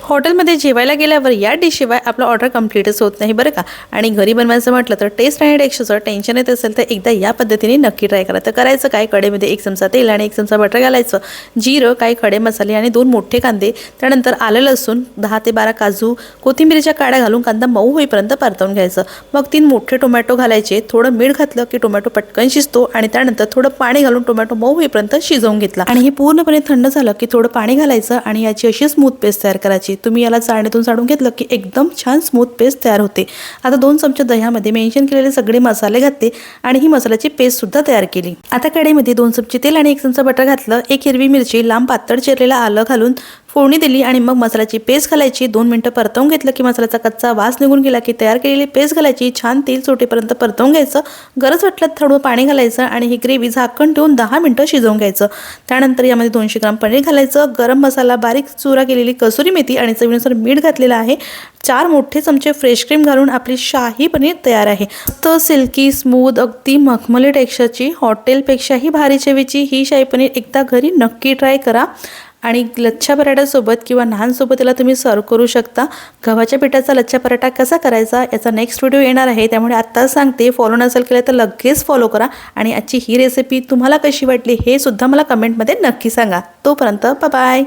हॉटेलमध्ये जेवायला गेल्यावर या डिशशिवाय आपलं ऑर्डर कंप्लीटच होत नाही बरं का। आणि घरी बनवायचं म्हटलं तर टेस्ट आणि टेक्स्चरचं टेन्शन येत असेल तर एकदा या पद्धतीने नक्की ट्राय करा। तर करायचं काय, कढईमध्ये 1 चमचा तेल आणि 1 चमचा बटर घालायचं, जिरं, काही खडे मसाले आणि 2 मोठे कांदे, त्यानंतर आलं लसूण, 10 ते 12 काजू, कोथिंबीरच्या काड्या घालून कांदा मऊ होईपर्यंत परतवून घ्यायचं। मग 3 मोठे टोमॅटो घालायचे, थोडं मीठ घातलं की टोमॅटो पटकन शिजतो आणि त्यानंतर थोडं पाणी घालून टोमॅटो मऊ होईपर्यंत शिजवून घेतला। आणि हे पूर्णपणे थंड झालं की थोडं पाणी घालायचं आणि याची अशी स्मूथ पेस्ट तयार करायची। तुम्ही याला चाळणीतून चाळून घेतलं की एकदम छान स्मूथ पेस्ट तयार होते। आता 2 चमचे दह्यामध्ये मेन्शन केलेले सगळे मसाले घातले आणि ही मसाल्याची पेस्ट सुद्धा तयार केली। आता कढईमध्ये 2 चमचे तेल आणि 1 चमचा बटर घातलं, 1 हिरवी मिरची, लांब पातळ चिरलेलं आलं घालून फोडणी दिली आणि मग मसाल्याची पेस्ट घालायची। 2 मिनिटं परतवून घेतलं की मसाल्याचा कच्चा वास निघून गेला की तयार केलेली पेस्ट घालायची, छान तेल सुटेपर्यंत परतवून घ्यायचं। गरज वाटलं थोडं पाणी घालायचं आणि ही ग्रेव्ही झाकण ठेवून 10 मिनिटं शिजवून घ्यायचं। त्यानंतर यामध्ये 200 ग्राम पनीर घालायचं, गरम मसाला, बारीक चुरा केलेली कसुरी मेथी आणि चवीनुसार मीठ घातलेलं आहे। 4 मोठे चमचे फ्रेश क्रीम घालून आपली शाही पनीर तयार आहे। तर सिल्की स्मूथ, अगदी मखमली टेक्स्चरची, हॉटेलपेक्षाही भारी चवीची ही शाही पनीर एकदा घरी नक्की ट्राय करा। आणि लच्छा पराठ्यासोबत किंवा नानसोबत याला तुम्ही सर्व करू शकता। गव्हाच्या पिठाचा लच्छा पराठा कसा करायचा याचा नेक्स्ट व्हिडिओ येणार आहे, त्यामुळे आत्ताच सांगते, फॉलो नसेल केलं तर लगेच फॉलो करा। आणि आजची ही रेसिपी तुम्हाला कशी वाटली हे सुद्धा मला कमेंटमध्ये नक्की सांगा। तोपर्यंत बाय बाय।